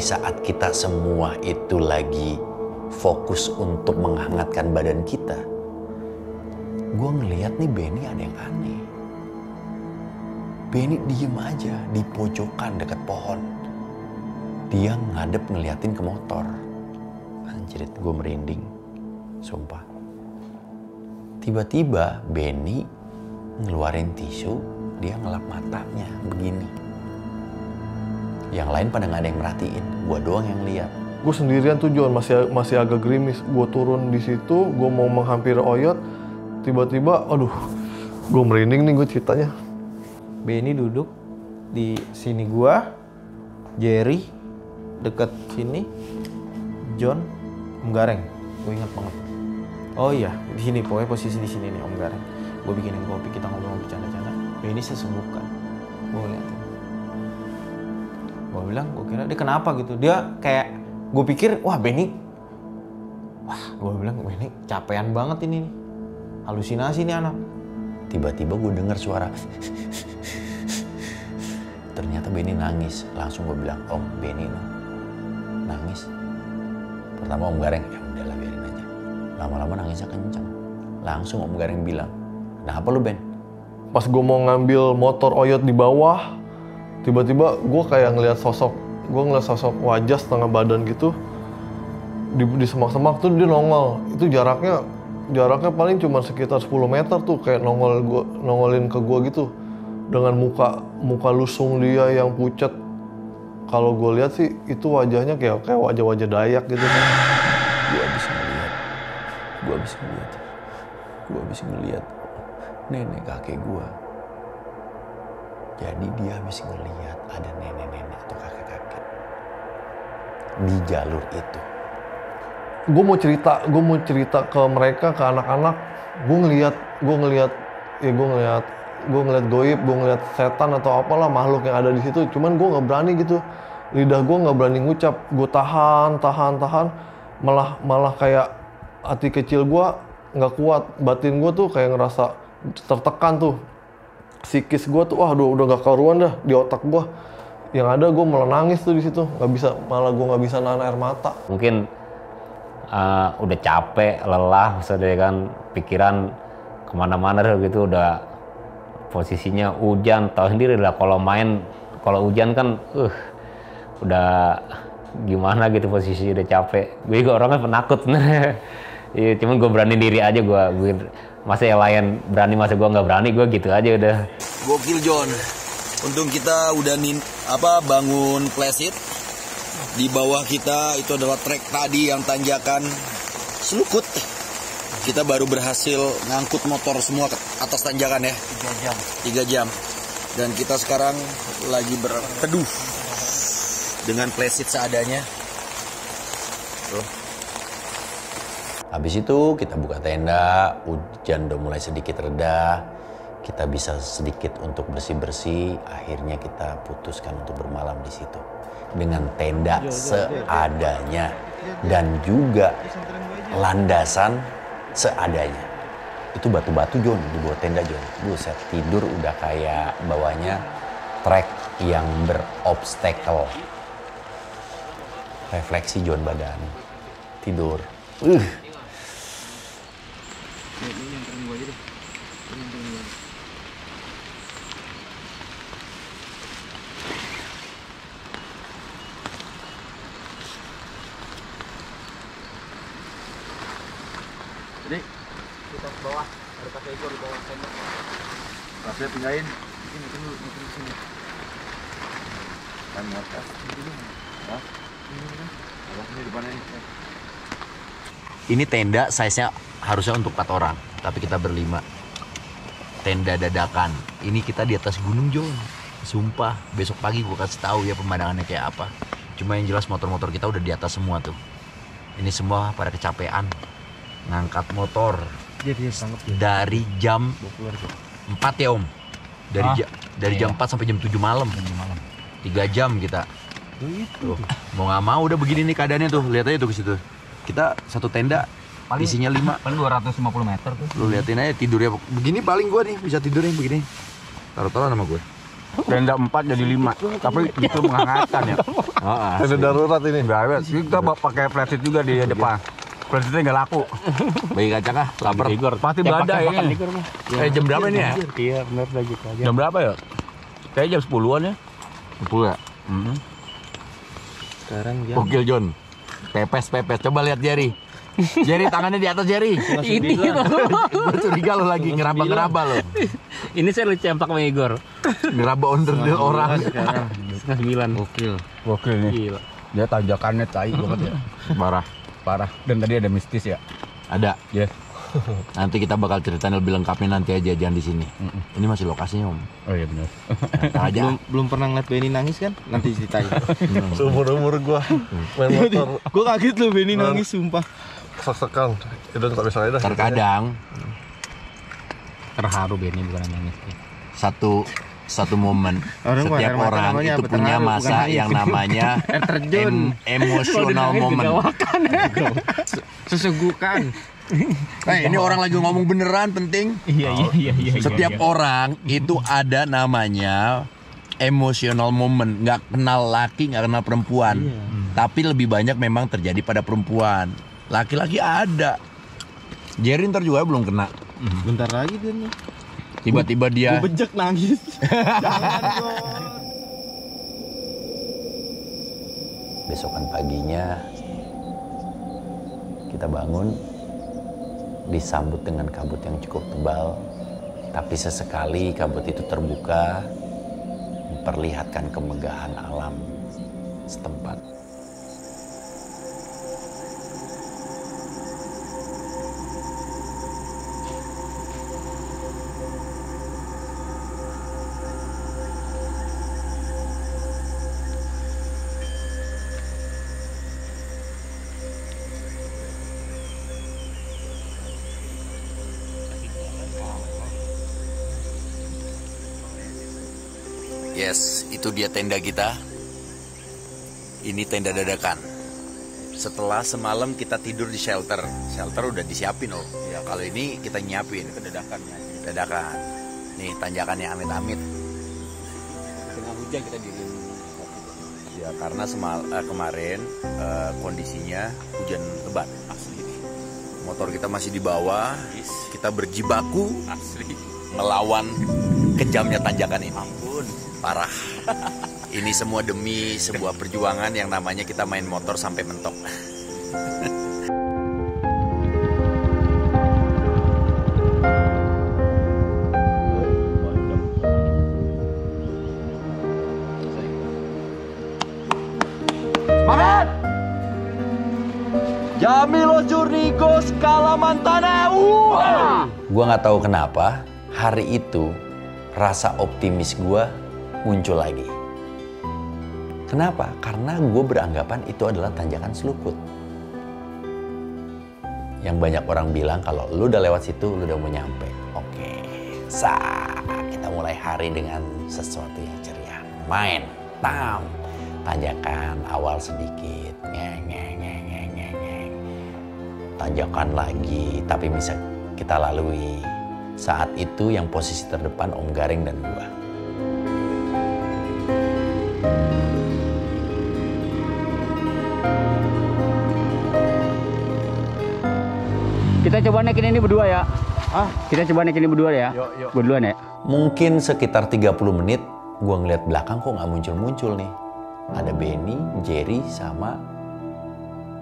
saat kita semua itu lagi fokus untuk menghangatkan badan kita, gue ngeliat nih Benny ada yang aneh. Benny diem aja di pojokan dekat pohon. Dia ngadep ngeliatin ke motor. Anjir, gue merinding, sumpah. Tiba-tiba Benny ngeluarin tisu, dia ngelap matanya begini. Yang lain pada nggak ada yang merhatiin, gue doang yang lihat. Gue sendirian tuh John, masih agak gerimis. Gue turun di situ, gue mau menghampiri Oyot, tiba-tiba, aduh, gue merinding nih gue ceritanya. Benny duduk di sini gua, Jerry deket sini, John, Om Gareng. Gue ingat banget. Oh iya, di sini pokoknya posisi di sini nih Om Gareng. Gue bikinin kopi, kita ngobrol bercanda-canda. Benny sesungguhkan. Gue liatin. Gue bilang, gue kira dia kenapa gitu. Dia kayak, gue pikir, wah Benny, gue bilang Benny capean banget ini nih. Halusinasi nih anak. Tiba-tiba gue dengar suara. Ternyata Benny nangis. Langsung gue bilang, Om, Benny nangis. Pertama Om Gareng, ya udahlah biarin aja. Lama-lama nangisnya kencang. Langsung Om Gareng bilang, kenapa lu Ben? Pas gue mau ngambil motor Oyot di bawah, tiba-tiba gue kayak ngeliat sosok wajah setengah badan gitu di semak-semak tuh dia nongol. Itu jaraknya paling cuma sekitar 10 meter tuh, kayak nongolin ke gue gitu dengan muka lusung dia yang pucat. Kalau gue lihat sih itu wajahnya kayak wajah-wajah Dayak gitu kan. Gue habis ngeliat nenek kakek gue. Jadi dia habis ngeliat ada nenek-nenek atau kakek-kakek di jalur itu. Gue mau cerita ke mereka, ke anak-anak. Gue ngeliat goib, gue ngeliat setan atau apalah makhluk yang ada di situ. Cuman gue nggak berani gitu, lidah gue nggak berani ngucap. Gue tahan, malah kayak hati kecil gue nggak kuat, batin gue tuh kayak ngerasa tertekan tuh. Psikis gue tuh, udah gak karuan dah di otak gue. Yang ada gue malah nangis tuh di situ, gue nggak bisa nahan air mata. Mungkin udah capek, lelah, maksudnya kan pikiran kemana-mana gitu, udah posisinya hujan. Tahu sendiri lah kalau hujan kan, udah gimana gitu posisi udah capek. Gue juga orangnya penakut sebenarnya. Iya, cuman gue berani diri aja gue masa yang lain berani, masa gue nggak berani, gue gitu aja udah. Gokil John. Untung kita udah bangun playset. Di bawah kita itu adalah trek tadi yang tanjakan selukut. Kita baru berhasil ngangkut motor semua ke atas tanjakan ya. 3 jam. Dan kita sekarang lagi berteduh dengan playset seadanya. Tuh. Habis itu kita buka tenda, hujan udah mulai sedikit reda, kita bisa sedikit untuk bersih-bersih, akhirnya kita putuskan untuk bermalam di situ dengan tenda seadanya dan juga landasan seadanya. Itu batu-batu John, di bawah tenda John. Buset, tidur udah kayak bawahnya trek yang berobstacle. Refleksi John badan, tidur. Jadi kita ke bawah, ada kakek Ego di bawah tenda. Kasih pindahin. Ini sini. Kan atas. Hah? Ini depannya ini. Ini tenda size-nya harusnya untuk 4 orang, tapi kita berlima. Tenda dadakan. Ini kita di atas gunung John. Sumpah, besok pagi gue kasih tahu ya pemandangannya kayak apa. Cuma yang jelas motor-motor kita udah di atas semua tuh. Ini semua pada kecapean. Ngangkat motor dari jam 4 ya Om. Dari jam 4 sampai jam 7 malam. 3 jam kita. Tuh, mau nggak mau udah begini nih keadaannya tuh. Lihat aja tuh ke situ. Kita satu tenda isinya 5. Paling 250 meter tuh. Lu liatin aja tidurnya begini, paling gua nih bisa tidurnya begini. Taruh-taruh sama gue. Tenda 4 jadi 5. Tapi itu menghangatan ya. Ada darurat ini. Enggak, kita pakai flash juga di depan. Flashnya nggak laku. Bagi kacang kah? Lapar. Pasti badai ini. Jam berapa ini ya? Iya, benar lagi aja. Jam berapa ya? Kayaknya jam 10-an ya. 10 ya? Sekarang jam Gokil John. Pepes. Coba lihat Jerry. Jerry tangannya di atas Jerry. Ini Gue curiga lo lagi ngeraba-ngeraba lo. Ini saya lu cemplak sama Igor. Ngeraba onderdil orang. sekarang. Setengah 9. Gokil nih. Gila. Dia tanjakannya tai banget ya. Parah. Dan tadi ada mistis ya. Ada. Yes. Nanti kita bakal ceritain lebih lengkapnya nanti aja, jangan di sini. Ini masih lokasinya Om. Oh iya benar. Ntar aja. Belum pernah ngeliat Benny nangis kan? Nanti ceritain. Seumur-umur gua main motor Gue kaget loh Benny nangis sumpah. sek-sekan. Itu tak bisa lidah. Terkadang Terharu Benny bukan nangis. satu momen Orang setiap air mata orang namanya itu apa? punya Terharu, masa bukan nangis. yang namanya terjun. emosional momen. Sesegukan. Ini orang lagi ngomong beneran penting. Iya. Setiap orang itu ada namanya emotional moment. Nggak kenal laki, nggak kenal perempuan. Tapi lebih banyak memang terjadi pada perempuan. Laki-laki ada. Jerry ntar juga belum kena. Bentar lagi dia nih. Tiba-tiba dia Gue bejek nangis. besokan paginya kita bangun disambut dengan kabut yang cukup tebal, tapi sesekali kabut itu terbuka memperlihatkan kemegahan alam setempat. Yes, itu dia tenda kita. Ini tenda dadakan. Setelah semalam kita tidur di shelter. Shelter udah disiapin loh. Ya kalau ini kita nyiapin. Dadakan. Nih tanjakannya amit-amit. Tengah hujan kita di Ya karena kemarin kondisinya hujan lebat. asli. Motor kita masih di bawah. Kita berjibaku Asli. melawan kejamnya tanjakan ini. Ampun. Parah. Ini semua demi sebuah perjuangan yang namanya kita main motor sampai mentok. Semangat! Jamilo Jurnigos Kalamantana. Gua nggak tahu kenapa hari itu rasa optimis gua muncul lagi. Kenapa? Karena gue beranggapan itu adalah tanjakan Selukut. Yang banyak orang bilang kalau lu udah lewat situ, lu udah mau nyampe. Oke, kita mulai hari dengan sesuatu yang ceria. Main, tanjakan awal sedikit, tanjakan lagi, tapi bisa kita lalui. Saat itu yang posisi terdepan Om Gareng dan gua. Kita coba naikin ini berdua ya. Kita coba naikin ini berdua ya. Yuk. Berduaan ya. Mungkin sekitar 30 menit gua ngeliat belakang kok nggak muncul-muncul nih. Ada Benny, Jerry, sama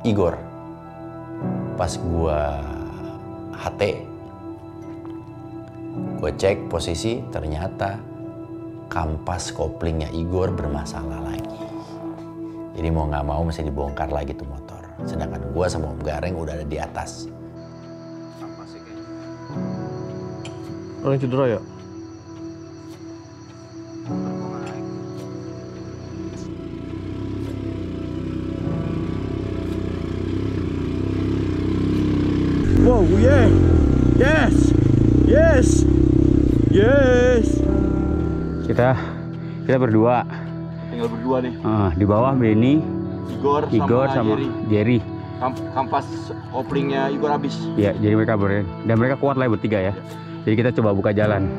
Igor. Pas gua HT, gua cek posisi, ternyata kampas koplingnya Igor bermasalah lagi. Jadi mau nggak mau mesti dibongkar lagi tuh motor. Sedangkan gua sama Om Gareng udah ada di atas. Orang cedera ya? Wow, yeah. Yes. Kita berdua. Tinggal berdua nih. Di bawah Benny, Igor sama Jerry. Kampas koplingnya Igor habis. Ya, jadi mereka dan mereka kuat lah bertiga ya. Jadi kita coba buka jalan.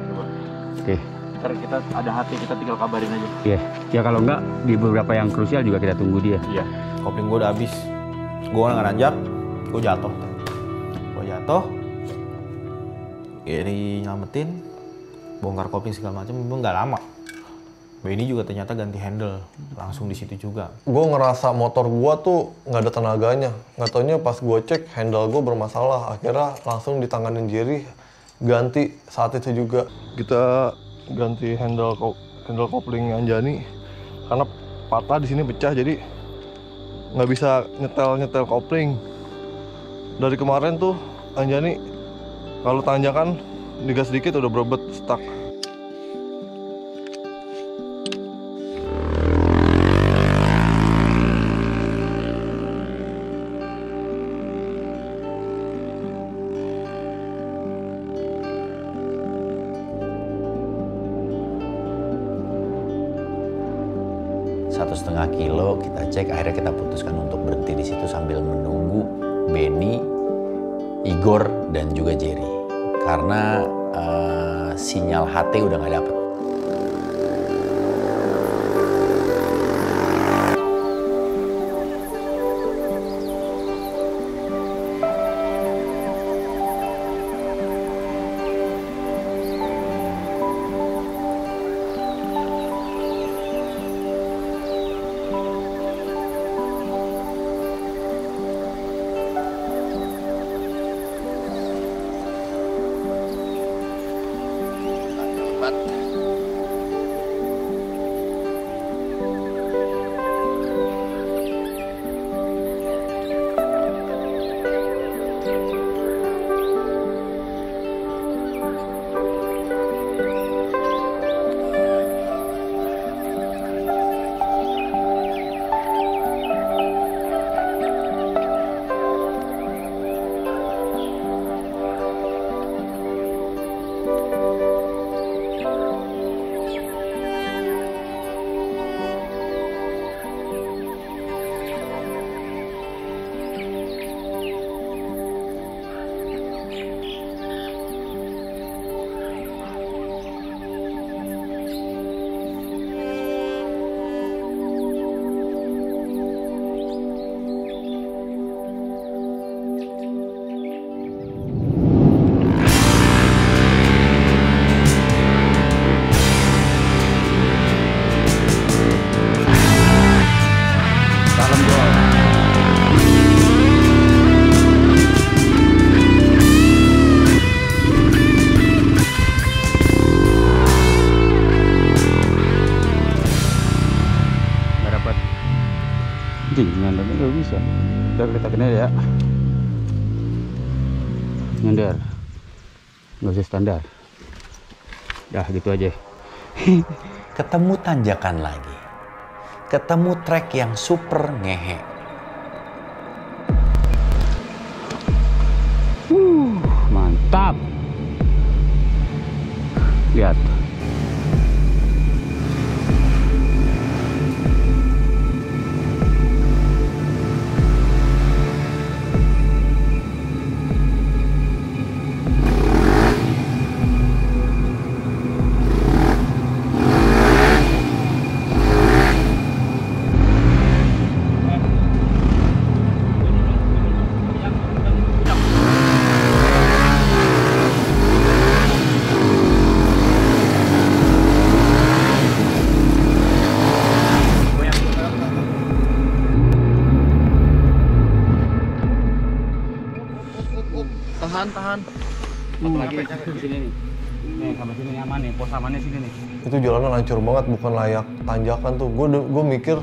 Oke. Kita ntar kita ada hati, kita tinggal kabarin aja. Iya. Ya kalau enggak di beberapa yang krusial juga kita tunggu dia. Iya. Kopling gue udah habis. Gue ngeranjak, gue jatuh. Gary nyelamatin, bongkar kopling segala macam, itu nggak lama. Benny juga ternyata ganti handle langsung di situ juga. Gue ngerasa motor gue tuh nggak ada tenaganya. Nggak taunya pas gue cek handle gue bermasalah. Akhirnya langsung ditanganin Jerry, ganti saat itu juga. Kita ganti handle kopling Anjani karena patah di sini pecah, jadi nggak bisa nyetel kopling. Dari kemarin tuh Anjani kalau tanjakan digas sedikit udah berebet stuck. Satu 1,5 kilo kita cek, akhirnya kita putuskan untuk berhenti di situ sambil menunggu Benny, Igor dan juga Jerry karena sinyal HT udah nggak dapet. Nyandarnya nggak bisa. Udah letakin aja ya. Nyandar. Nggak usah standar. Dah gitu aja. Ketemu tanjakan lagi. Ketemu trek yang super ngehe. Mantap. Lihat. Tahan. Satu lagi di sini nih. Nih, sama sini aman nih, pos amannya sini nih. Itu jalanan hancur banget, bukan layak tanjakan tuh. Gue mikir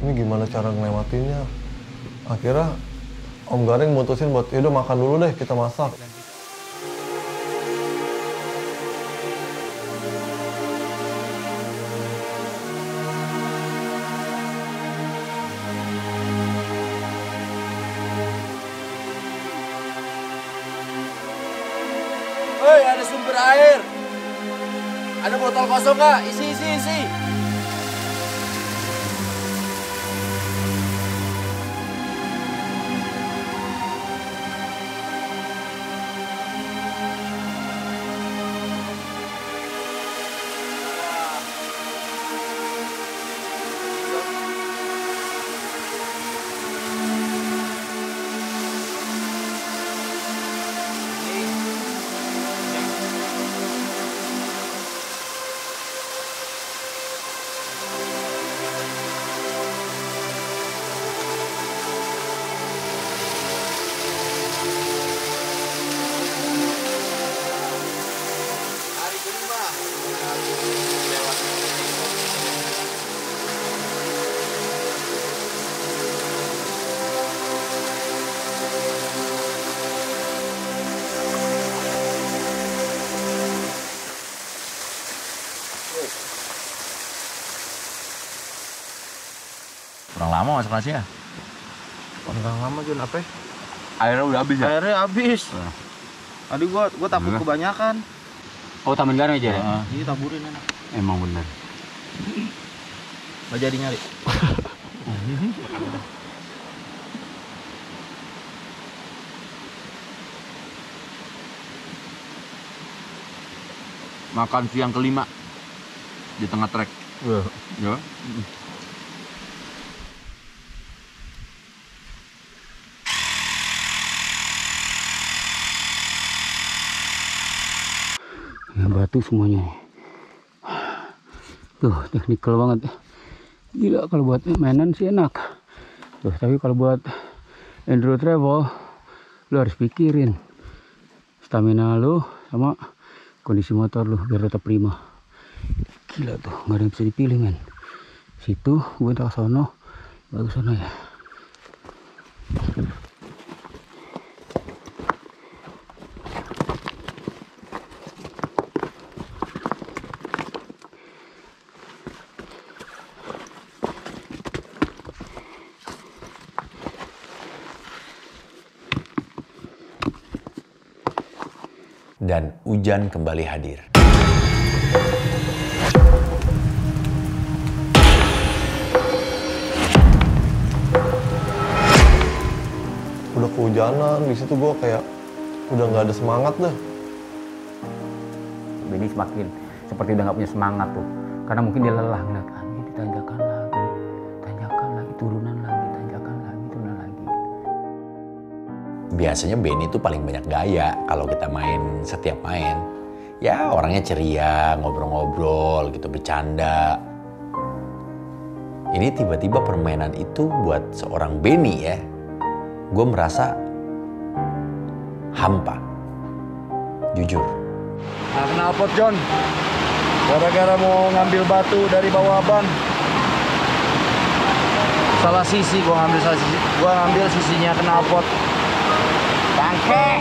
ini gimana cara ngelewatinnya. Akhirnya Om Garing mutusin buat yaudah makan dulu deh, kita masak. Hei, ada sumber air. Ada botol kosong nggak? Isi. Kurang lama masuk nasinya. Kurang lama Jun, apa? Airnya udah habis ya? Airnya habis. Tadi gua takut kebanyakan. Oh, tambahin garam aja ya? Iya, taburin enak. Emang bener. Nggak jadi nyari. Makan siang kelima di tengah trek. Ya. Ya, batu semuanya nih. Tuh, teknikal banget. Gila, kalau buat mainan sih enak. Tuh, tapi kalau buat enduro travel, lu harus pikirin stamina lu sama kondisi motor lu biar tetap prima. Gila tuh, nggak ada yang bisa dipilih, men. Situ, gue entah ke sono, bagus sana ya. Dan hujan kembali hadir. Udah kehujanan, di situ gue kayak udah nggak ada semangat dah. Benny semakin seperti udah nggak punya semangat tuh, karena mungkin dia lelah ngeliat ditanjakan lagi, turunan lagi, tanjakan lagi, turunan lagi. Biasanya Benny itu paling banyak gaya kalau kita main, setiap main. Ya orangnya ceria, ngobrol-ngobrol gitu, bercanda. Ini tiba-tiba permainan itu buat seorang Benny ya, gue merasa hampa. Jujur. Nah, knalpot John, gara-gara mau ngambil batu dari bawah ban. Salah sisi, gua ngambil sisinya knalpot. Bangke.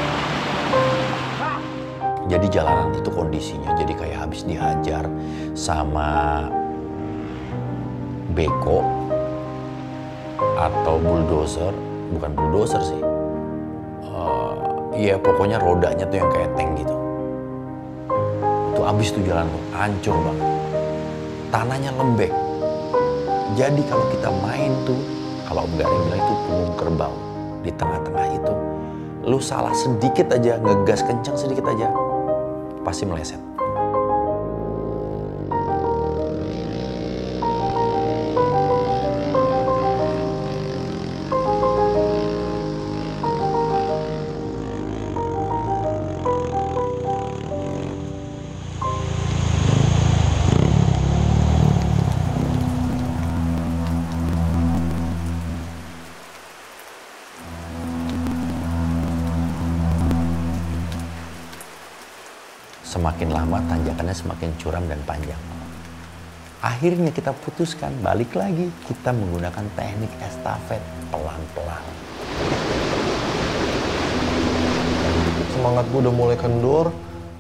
Jadi jalanan itu kondisinya jadi kayak habis dihajar sama beko atau bulldozer. Bukan bulldozer sih. Iya pokoknya rodanya tuh yang kayak tank gitu. Itu habis tuh jalan tuh, hancur banget. Tanahnya lembek. Jadi kalau kita main tuh, kalau Om Garing bilang itu punggung kerbau. Di tengah-tengah itu, lu salah sedikit aja, ngegas kencang sedikit aja, pasti meleset. Semakin lama tanjakannya semakin curam dan panjang. Akhirnya kita putuskan balik lagi, kita menggunakan teknik estafet pelan-pelan. Semangat gue udah mulai kendur,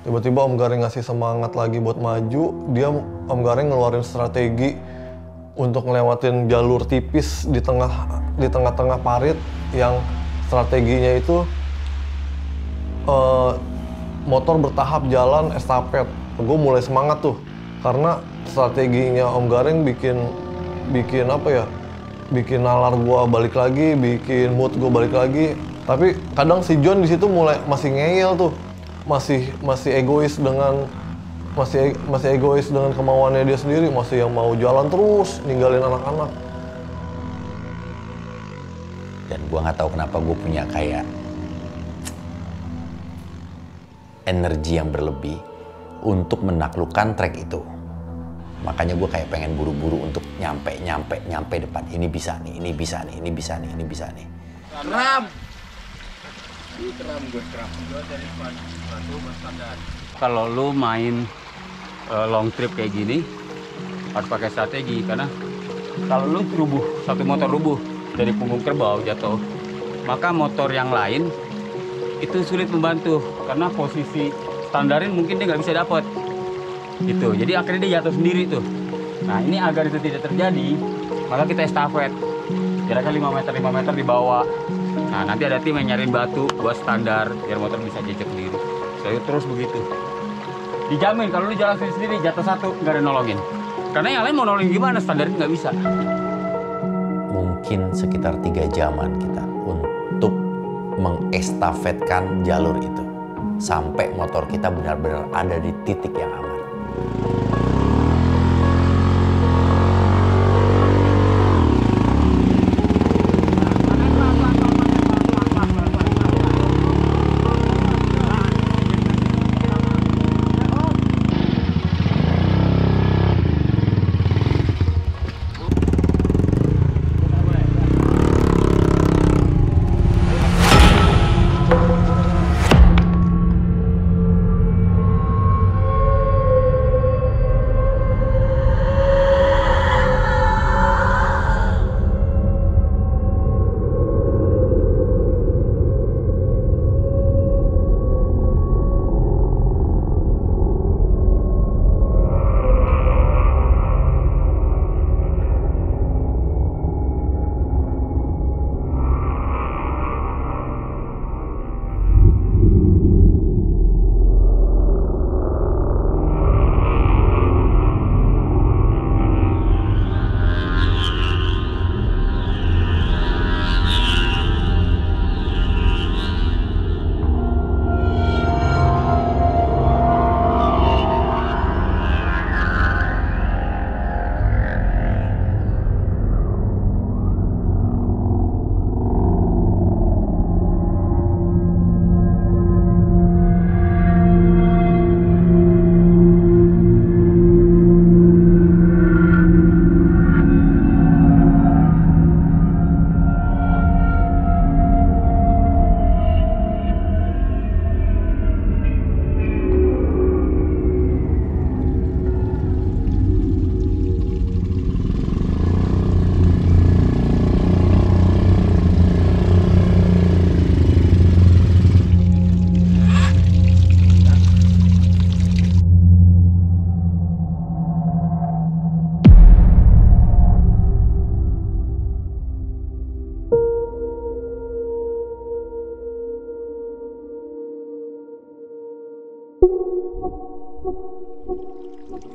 tiba-tiba Om Garing ngasih semangat lagi buat maju. Om Garing ngeluarin strategi untuk ngelewatin jalur tipis di tengah-tengah parit yang strateginya itu motor bertahap jalan estafet. Gue mulai semangat tuh karena strateginya Om Garing bikin apa ya, bikin nalar gue balik lagi, bikin mood gue balik lagi. Tapi kadang si John di situ mulai masih ngeyel tuh, masih egois dengan kemauannya dia sendiri, masih yang mau jalan terus ninggalin anak-anak. Dan gue nggak tahu kenapa gue punya kayak energi yang berlebih untuk menaklukkan trek itu. Makanya gue kayak pengen buru-buru untuk nyampe depan. Ini bisa nih. Keram. Kalau lu main long trip kayak gini harus pakai strategi, karena kalau lu rubuh, satu motor rubuh dari punggung kerbau jatuh, maka motor yang lain itu sulit membantu karena posisi standarin mungkin dia nggak bisa dapat gitu. Jadi akhirnya dia jatuh sendiri tuh. Nah ini agar itu tidak terjadi, maka kita estafet kira-kira 5 meter di bawah. Nah nanti ada tim yang nyariin batu buat standar biar motor bisa jejak sendiri. Saya terus begitu. Dijamin kalau lu jalan sendiri jatuh satu nggak ada nolongin. Karena yang lain mau nolongin gimana, standarin nggak bisa. Mungkin sekitar 3 jaman kita untuk mengestafetkan jalur itu sampai motor kita benar-benar ada di titik yang aman.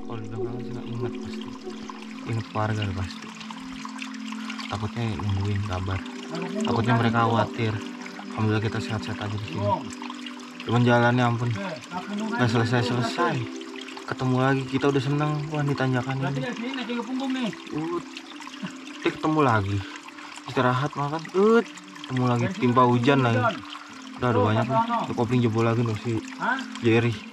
Kalau di belakang sih nggak inget pasti, inget warga pasti. Takutnya nungguin kabar, takutnya mereka khawatir. Alhamdulillah kita sehat-sehat aja di sini. Cuman jalannya ampun, nggak selesai. Ketemu lagi, kita udah seneng wah di tanjakan ini. Dia ketemu lagi, istirahat makan, ketemu lagi timpa hujan lagi. Udah ada banyak nih, kopling jebol lagi nih si Jerry.